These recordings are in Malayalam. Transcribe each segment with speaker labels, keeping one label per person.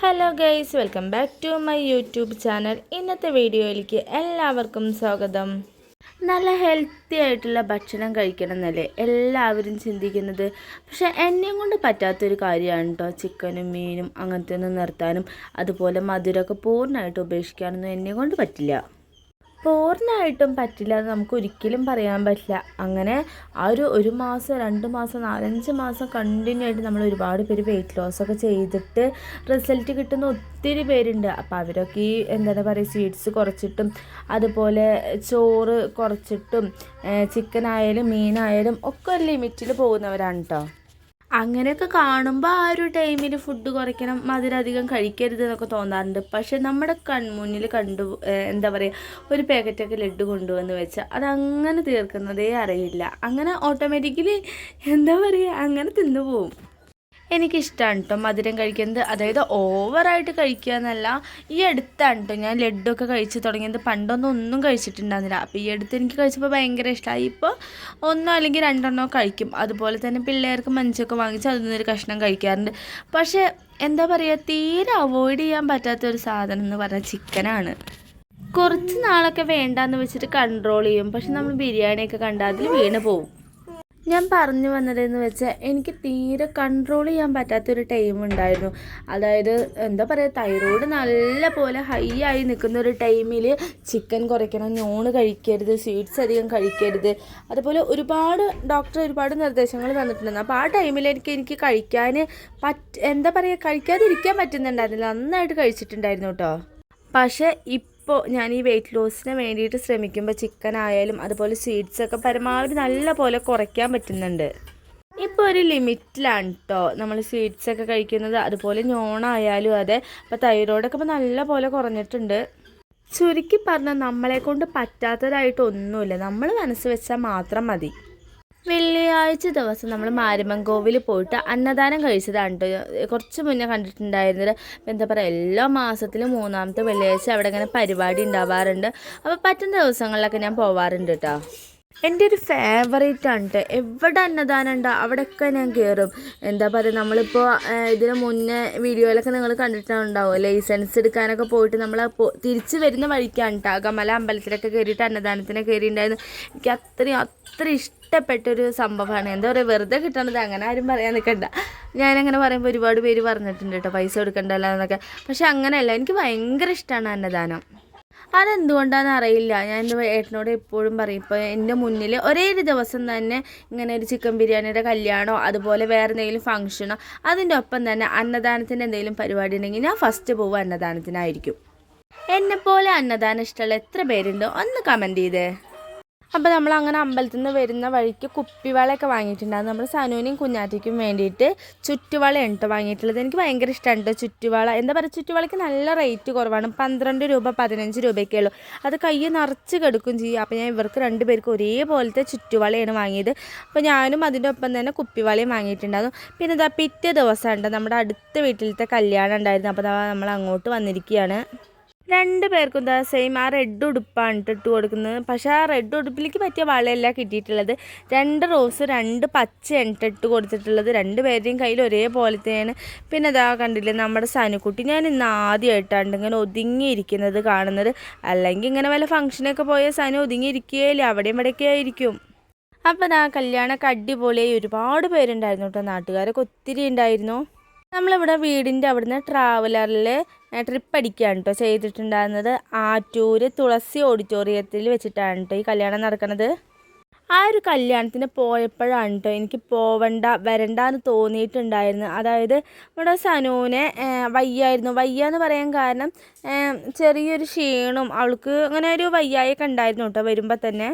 Speaker 1: Hello guys, welcome back to my YouTube channel. ഇന്നത്തെ വീഡിയോയിലേക്ക് എല്ലാവർക്കും സ്വാഗതം. നല്ല ഹെൽത്തി ആയിട്ടുള്ള ഭക്ഷണം കഴിക്കണം എന്നല്ലേ എല്ലാവരും ചിന്തിക്കുന്നത്. പക്ഷേ എന്നെയും കൊണ്ട് പറ്റാത്തൊരു കാര്യമാണ് കേട്ടോ ചിക്കനും മീനും അങ്ങനത്തെ ഒന്നും നിർത്താനും, അതുപോലെ മധുരമൊക്കെ പൂർണ്ണമായിട്ട് ഉപേക്ഷിക്കാനൊന്നും എന്നെ കൊണ്ട് പറ്റില്ല. പൂർണ്ണമായിട്ടും പറ്റില്ല എന്ന് നമുക്ക് ഒരിക്കലും പറയാൻ പറ്റില്ല. അങ്ങനെ ആ ഒരു മാസം 2 മാസം 4-5 മാസം കണ്ടിന്യൂ ആയിട്ട് നമ്മൾ ഒരുപാട് പേര് വെയിറ്റ് ലോസൊക്കെ ചെയ്തിട്ട് റിസൾട്ട് കിട്ടുന്ന ഒത്തിരി പേരുണ്ട്. അപ്പോൾ അവരൊക്കെ ഈ എന്താണ് പറയുക, സ്വീറ്റ്സ് കുറച്ചിട്ടും അതുപോലെ ചോറ് കുറച്ചിട്ടും ചിക്കനായാലും മീനായാലും ഒക്കെ ഒരു ലിമിറ്റിൽ പോകുന്നവരാണ് കേട്ടോ. അങ്ങനെയൊക്കെ കാണുമ്പോൾ ആ ഒരു ടൈമിൽ ഫുഡ് കുറയ്ക്കണം, മധുരം അധികം കഴിക്കരുത് എന്നൊക്കെ തോന്നാറുണ്ട്. പക്ഷേ നമ്മുടെ കൺമുന്നിൽ എന്താ പറയുക, ഒരു പാക്കറ്റൊക്കെ ലഡ്ഡു കൊണ്ടുവന്ന് വെച്ചാൽ അതങ്ങനെ തീർക്കുന്നതേ അറിയില്ല. അങ്ങനെ ഓട്ടോമാറ്റിക്കലി എന്താ പറയുക, അങ്ങനെ തിന്നു പോവും. എനിക്കിഷ്ടമാണ് കേട്ടോ മധുരം കഴിക്കുന്നത്. അതായത് ഓവറായിട്ട് കഴിക്കുക എന്നല്ല. ഈ അടുത്താണ് കേട്ടോ ഞാൻ ലഡ്ഡുമൊക്കെ കഴിച്ച് തുടങ്ങിയത്. ഒന്നും കഴിച്ചിട്ടുണ്ടായിരുന്നില്ല. അപ്പോൾ ഈ അടുത്ത് എനിക്ക് കഴിച്ചപ്പോൾ ഭയങ്കര ഇഷ്ടമായി. ഇപ്പോൾ 1 അല്ലെങ്കിൽ 2 കഴിക്കും. അതുപോലെ തന്നെ പിള്ളേർക്ക് മഞ്ചൊക്കെ വാങ്ങിച്ച് അതിൽ നിന്നൊരു കഷ്ണം കഴിക്കാറുണ്ട്. പക്ഷേ എന്താ പറയുക, തീരെ അവോയ്ഡ് ചെയ്യാൻ പറ്റാത്തൊരു സാധനം എന്ന് പറഞ്ഞാൽ ചിക്കനാണ്. കുറച്ച് നാളൊക്കെ വേണ്ടാന്ന് വെച്ചിട്ട് കൺട്രോൾ ചെയ്യും. പക്ഷെ നമ്മൾ ബിരിയാണിയൊക്കെ കണ്ടാൽ അതിൽ വീണ് പോവും. ഞാൻ പറഞ്ഞു വന്നതെന്ന് വെച്ചാൽ എനിക്ക് തീരെ കൺട്രോൾ ചെയ്യാൻ പറ്റാത്തൊരു ടൈം ഉണ്ടായിരുന്നു. അതായത് എന്താ പറയുക, തൈറോയ്ഡ് നല്ല പോലെ ഹൈ ആയി നിൽക്കുന്ന ഒരു ടൈമിൽ ചിക്കൻ കുറയ്ക്കണം, നോൺ കഴിക്കരുത്, സ്വീറ്റ്സ് അധികം കഴിക്കരുത്, അതുപോലെ ഡോക്ടർ ഒരുപാട് നിർദ്ദേശങ്ങൾ തന്നിട്ടുണ്ടായിരുന്നു. അപ്പോൾ ആ ടൈമിൽ എനിക്ക് കഴിക്കാൻ എന്താ പറയുക, കഴിക്കാതിരിക്കാൻ പറ്റുന്നുണ്ടായിരുന്നില്ല. നന്നായിട്ട് കഴിച്ചിട്ടുണ്ടായിരുന്നു കേട്ടോ. പക്ഷേ ഇപ്പോൾ ഞാൻ ഈ വെയിറ്റ് ലോസിന് വേണ്ടിയിട്ട് ശ്രമിക്കുമ്പോൾ ചിക്കൻ ആയാലും അതുപോലെ സ്വീറ്റ്സൊക്കെ പരമാവധി നല്ല പോലെ കുറയ്ക്കാൻ പറ്റുന്നുണ്ട്. ഇപ്പോൾ ഒരു ലിമിറ്റിലാണ് കേട്ടോ നമ്മൾ സ്വീറ്റ്സൊക്കെ കഴിക്കുന്നത്. അതുപോലെ നോണായാലും അതെ. അപ്പോൾ തൈറോയ്ഡൊക്കെ ഇപ്പോൾ നല്ല പോലെ കുറഞ്ഞിട്ടുണ്ട്. ചുരുക്കി പറഞ്ഞാൽ നമ്മളെ കൊണ്ട് പറ്റാത്തതായിട്ടൊന്നുമില്ല, നമ്മൾ മനസ്സ് വെച്ചാൽ മാത്രം മതി. വെള്ളിയാഴ്ച ദിവസം നമ്മൾ മാരിമങ്കോവിൽ പോയിട്ട് അന്നദാനം കഴിച്ചതാണ് കേട്ടോ. കുറച്ച് മുന്നേ കണ്ടിട്ടുണ്ടായിരുന്നത്. എന്താ പറയുക, എല്ലാ മാസത്തിലും 3-ാമത്തെ വെള്ളിയാഴ്ച അവിടെ ഇങ്ങനെ പരിപാടി ഉണ്ടാവാറുണ്ട്. അപ്പോൾ പറ്റുന്ന ദിവസങ്ങളിലൊക്കെ ഞാൻ പോവാറുണ്ട് കേട്ടോ. എൻ്റെ ഒരു ഫേവറേറ്റ് ആണ് കേട്ടോ. എവിടെ അന്നദാനം ഉണ്ടോ അവിടെയൊക്കെ ഞാൻ കയറും. എന്താ പറയുക, നമ്മളിപ്പോൾ ഇതിന് മുന്നേ വീഡിയോയിലൊക്കെ നിങ്ങൾ കണ്ടിട്ടുണ്ടാവും, ലൈസൻസ് എടുക്കാനൊക്കെ പോയിട്ട് നമ്മൾ തിരിച്ച് വരുന്ന വഴിക്കാണ് കേട്ടോ അകമല അമ്പലത്തിലൊക്കെ കയറിയിട്ട് അന്നദാനത്തിന് കയറിയിട്ടുണ്ടായിരുന്നു. എനിക്ക് അത്ര ഇഷ്ടപ്പെട്ടൊരു സംഭവമാണ്. എന്താ പറയുക, വെറുതെ കിട്ടണത്, അങ്ങനെ ആരും പറയാൻ നിൽക്കണ്ട. ഞാനങ്ങനെ പറയുമ്പോൾ ഒരുപാട് പേര് പറഞ്ഞിട്ടുണ്ട് കേട്ടോ പൈസ കൊടുക്കണ്ടല്ലോ എന്നൊക്കെ. പക്ഷെ അങ്ങനെയല്ല, എനിക്ക് ഭയങ്കര ഇഷ്ടമാണ് അന്നദാനം. അതെന്തുകൊണ്ടാണെന്ന് അറിയില്ല. ഞാൻ എൻ്റെ ഏട്ടനോട് എപ്പോഴും പറയും, ഇപ്പോൾ എൻ്റെ മുന്നിൽ ഒരേ ഒരു ദിവസം തന്നെ ഇങ്ങനെ ഒരു ചിക്കൻ ബിരിയാണിയുടെ കല്യാണമോ അതുപോലെ വേറെ എന്തെങ്കിലും ഫംഗ്ഷനോ അതിൻ്റെ ഒപ്പം തന്നെ അന്നദാനത്തിൻ്റെ എന്തെങ്കിലും പരിപാടി ഉണ്ടെങ്കിൽ ഞാൻ ഫസ്റ്റ് പോവുക അന്നദാനത്തിനായിരിക്കും. എന്നെപ്പോലെ അന്നദാനം ഇഷ്ടമുള്ള എത്ര പേരുണ്ടോ ഒന്ന് കമൻറ്റ് ചെയ്തേ. അപ്പോൾ നമ്മൾ അങ്ങനെ അമ്പലത്തിൽ നിന്ന് വരുന്ന വഴിക്ക് കുപ്പിവളയൊക്കെ വാങ്ങിയിട്ടുണ്ടാകും. നമ്മൾ സനുവിനും കുഞ്ഞാറ്റയ്ക്കും വേണ്ടിയിട്ട് ചുറ്റുവളയാണ് കേട്ടോ വാങ്ങിയിട്ടുള്ളത്. എനിക്ക് ഭയങ്കര ഇഷ്ടമാണ് കേട്ടോ ചുറ്റുവള. എന്താ പറയുക, ചുറ്റുവളയ്ക്ക് നല്ല റേറ്റ് കുറവാണ്. 12 രൂപ 15 രൂപയൊക്കെ ഉള്ളൂ. അത് കൈ നിറച്ച് കെടുക്കും ചെയ്യും. അപ്പോൾ ഞാൻ ഇവർക്ക് 2 പേർക്ക് ഒരേപോലത്തെ ചുറ്റുവളയാണ് വാങ്ങിയത്. അപ്പോൾ ഞാനും അതിൻ്റെ ഒപ്പം തന്നെ കുപ്പിവളയും വാങ്ങിയിട്ടുണ്ടായിരുന്നു. പിന്നെ ഇതാ പിറ്റേ ദിവസമുണ്ട് നമ്മുടെ അടുത്ത വീട്ടിലത്തെ കല്യാണം ഉണ്ടായിരുന്നു. അപ്പോൾ നമ്മൾ അങ്ങോട്ട് വന്നിരിക്കുകയാണ്. 2 പേർക്കും എന്താ സെയിം ആ റെഡ് ഉടുപ്പാണ് ഇട്ട് കൊടുക്കുന്നത്. പക്ഷേ ആ റെഡ് ഉടുപ്പിലേക്ക് പറ്റിയ വളയല്ല കിട്ടിയിട്ടുള്ളത്. 2 റോസ് 2 പച്ച ഇട്ട് കൊടുത്തിട്ടുള്ളത്. 2 പേരുടെയും കയ്യിൽ ഒരേപോലത്തെയാണ്. പിന്നെ അതാ കണ്ടില്ലേ നമ്മുടെ സനുക്കുട്ടി. ഞാൻ ഇന്ന് ആദ്യമായിട്ടാണ് ഇങ്ങനെ ഒതുങ്ങിയിരിക്കുന്നത് കാണുന്നത്. അല്ലെങ്കിൽ ഇങ്ങനെ വല്ല ഫംഗ്ഷനൊക്കെ പോയ സനു ഒതുങ്ങിയിരിക്കുകയില്ല, അവിടെയും ഇവിടെയൊക്കെ ആയിരിക്കും. അപ്പോൾ അതാ കല്യാണമൊക്കെ അടിപൊളിയായി. ഒരുപാട് പേരുണ്ടായിരുന്നു കേട്ടോ, നാട്ടുകാരൊക്കെ ഒത്തിരി ഉണ്ടായിരുന്നു. നമ്മളിവിടെ വീടിൻ്റെ അവിടുന്ന് ട്രാവലറിൽ ട്രിപ്പ് അടിക്കുകയാണ് കേട്ടോ ചെയ്തിട്ടുണ്ടായിരുന്നത്. ആറ്റൂർ തുളസി ഓഡിറ്റോറിയത്തിൽ വെച്ചിട്ടാണ് കേട്ടോ ഈ കല്യാണം നടക്കുന്നത്. ആ ഒരു കല്യാണത്തിന് പോയപ്പോഴാണ് കേട്ടോ എനിക്ക് വരണ്ടെന്ന് തോന്നിയിട്ടുണ്ടായിരുന്നു. അതായത് ഇവിടെ സനുവിനെ വയ്യാന്ന് പറയാൻ കാരണം ചെറിയൊരു ക്ഷീണവും അവൾക്ക് അങ്ങനെ ഒരു വയ്യായൊക്കെ ഉണ്ടായിരുന്നു കേട്ടോ വരുമ്പോൾ തന്നെ.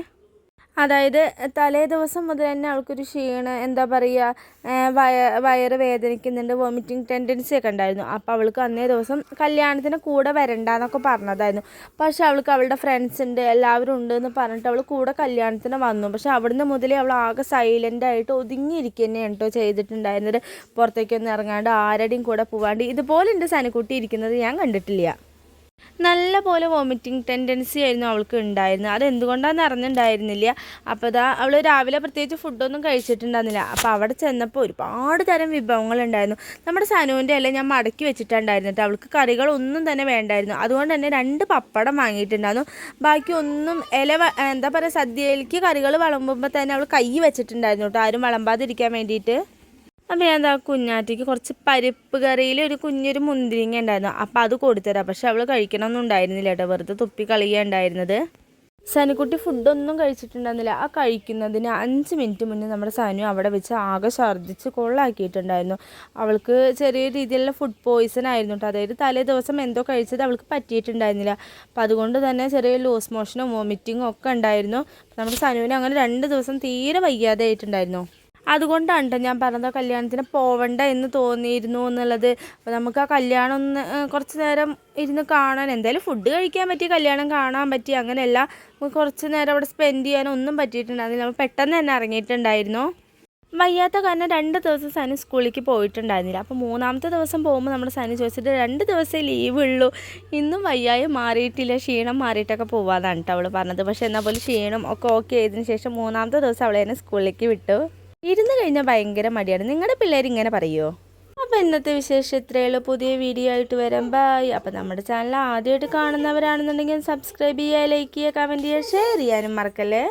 Speaker 1: അതായത് തലേ ദിവസം മുതൽ തന്നെ അവൾക്കൊരു ക്ഷീണം, എന്താ പറയുക, വയറ് വേദനിക്കുന്നുണ്ട്, വോമിറ്റിംഗ് ടെൻഡൻസി ഒക്കെ ഉണ്ടായിരുന്നു. അപ്പോൾ അവൾക്ക് അന്നേ ദിവസം കല്യാണത്തിന് കൂടെ വരണ്ടെന്നൊക്കെ പറഞ്ഞതായിരുന്നു. പക്ഷേ അവൾക്ക് അവളുടെ ഫ്രണ്ട്സ് ഉണ്ട്, എല്ലാവരും ഉണ്ട് എന്ന് പറഞ്ഞിട്ട് അവൾ കൂടെ കല്യാണത്തിന് വന്നു. പക്ഷേ അവിടുന്ന് മുതലേ അവൾ ആകെ സൈലൻ്റായിട്ട് ഒതുങ്ങിയിരിക്കുക തന്നെയാണ് കേട്ടോ ചെയ്തിട്ടുണ്ടായിരുന്നത്. പുറത്തേക്കൊന്നും ഇറങ്ങാണ്ട് ആരുടെയും കൂടെ പോവാണ്ട്. ഇതുപോലെ എൻ്റെ സനുക്കുട്ടി ഇരിക്കുന്നത് ഞാൻ കണ്ടിട്ടില്ല. നല്ല പോലെ വോമിറ്റിംഗ് ടെൻഡൻസി ആയിരുന്നു അവൾക്ക് ഉണ്ടായിരുന്നത്. അതെന്തുകൊണ്ടാണെന്ന് അറിഞ്ഞിട്ടുണ്ടായിരുന്നില്ല. അപ്പോൾ അവൾ രാവിലെ പ്രത്യേകിച്ച് ഫുഡൊന്നും കഴിച്ചിട്ടുണ്ടായിരുന്നില്ല. അപ്പോൾ അവിടെ ചെന്നപ്പോൾ ഒരുപാട് തരം വിഭവങ്ങളുണ്ടായിരുന്നു. നമ്മുടെ സനുവിൻ്റെ എല്ലാം ഞാൻ മടക്കി വെച്ചിട്ടുണ്ടായിരുന്നു. അവൾക്ക് കറികളൊന്നും തന്നെ വേണ്ടായിരുന്നു. അതുകൊണ്ട് തന്നെ 2 പപ്പടം വാങ്ങിയിട്ടുണ്ടായിരുന്നു. ബാക്കി ഒന്നും എന്താ പറയുക, സദ്യയിലേക്ക് കറികൾ വിളമ്പുമ്പോൾ തന്നെ അവൾ കൈ വെച്ചിട്ടുണ്ടായിരുന്നു കേട്ടോ, ആരും വിളമ്പാതിരിക്കാൻ വേണ്ടിയിട്ട്. അപ്പോൾ ഞാൻ കുഞ്ഞാറ്റിക്ക് കുറച്ച് പരിപ്പ് കറിയിൽ ഒരു കുഞ്ഞൊരു മുന്തിരിങ്ങ ഉണ്ടായിരുന്നു. അപ്പോൾ അത് കൊടുത്തരാം. പക്ഷെ അവൾ കഴിക്കണമൊന്നും ഉണ്ടായിരുന്നില്ല കേട്ടോ, വെറുതെ തുപ്പി കളിയുണ്ടായിരുന്നത്. സനുക്കുട്ടി ഫുഡൊന്നും കഴിച്ചിട്ടുണ്ടായിരുന്നില്ല. ആ കഴിക്കുന്നതിന് 5 മിനിറ്റ് മുന്നേ നമ്മുടെ സനു അവിടെ വെച്ച് ആകെ ഛർദ്ദിച്ച് കൊള്ളാക്കിയിട്ടുണ്ടായിരുന്നു. അവൾക്ക് ചെറിയ രീതിയിലുള്ള ഫുഡ് പോയ്സൺ ആയിരുന്നു കേട്ടോ. അതായത് തലേ ദിവസം എന്തോ കഴിച്ചത് അവൾക്ക് പറ്റിയിട്ടുണ്ടായിരുന്നില്ല. അപ്പോൾ അതുകൊണ്ട് തന്നെ ചെറിയ ലൂസ് മോഷനും വോമിറ്റിങ്ങും ഒക്കെ ഉണ്ടായിരുന്നു. നമ്മുടെ സനുവിന് അങ്ങനെ 2 ദിവസം തീരെ വയ്യാതെ ആയിട്ടുണ്ടായിരുന്നു. അതുകൊണ്ടാണ് കേട്ടോ ഞാൻ പറഞ്ഞത് കല്യാണത്തിന് പോവണ്ട എന്ന് തോന്നിയിരുന്നു എന്നുള്ളത്. അപ്പോൾ നമുക്ക് ആ കല്യാണം ഒന്ന് കുറച്ച് നേരം ഇരുന്ന് കാണാൻ, എന്തായാലും ഫുഡ് കഴിക്കാൻ പറ്റി, കല്യാണം കാണാൻ പറ്റി, അങ്ങനെയല്ല കുറച്ച് നേരം അവിടെ സ്പെൻഡ് ചെയ്യാനൊന്നും പറ്റിയിട്ടുണ്ടായിരുന്നില്ല. നമ്മൾ പെട്ടെന്ന് തന്നെ ഇറങ്ങിയിട്ടുണ്ടായിരുന്നു. വയ്യാത്ത കാരണം 2 ദിവസം സനു സ്കൂളിലേക്ക് പോയിട്ടുണ്ടായിരുന്നില്ല. അപ്പോൾ 3ാമത്തെ ദിവസം പോകുമ്പോൾ നമ്മുടെ സനു ചോദിച്ചിട്ട് 2 ദിവസമേ ലീവ് ഉള്ളൂ, ഇന്നും വയ്യായി മാറിയിട്ടില്ല, ക്ഷീണം മാറിയിട്ടൊക്കെ പോവാന്നാണ് കേട്ടോ അവൾ പറഞ്ഞത്. പക്ഷേ എന്നാൽ പോലും ക്ഷീണം ഒക്കെ ഓക്കെ ആയതിനു ശേഷം 3ാമത്തെ ദിവസം അവളെ തന്നെ സ്കൂളിലേക്ക് വിട്ടു. ഇരുന്ന് കഴിഞ്ഞാൽ ഭയങ്കര മടിയാണ്. നിങ്ങളുടെ പിള്ളേർ ഇങ്ങനെ പറയുമോ? അപ്പോൾ ഇന്നത്തെ വിശേഷം ഇത്രയേ ഉള്ളൂ. പുതിയ വീഡിയോ ആയിട്ട് വരാം. ബൈ. അപ്പോൾ നമ്മുടെ ചാനൽ ആദ്യമായിട്ട് കാണുന്നവരാണെന്നുണ്ടെങ്കിൽ സബ്സ്ക്രൈബ് ചെയ്യുക, ലൈക്ക് ചെയ്യുക, കമൻറ്റ് ചെയ്യുക, ഷെയർ ചെയ്യാനും മറക്കല്ലേ.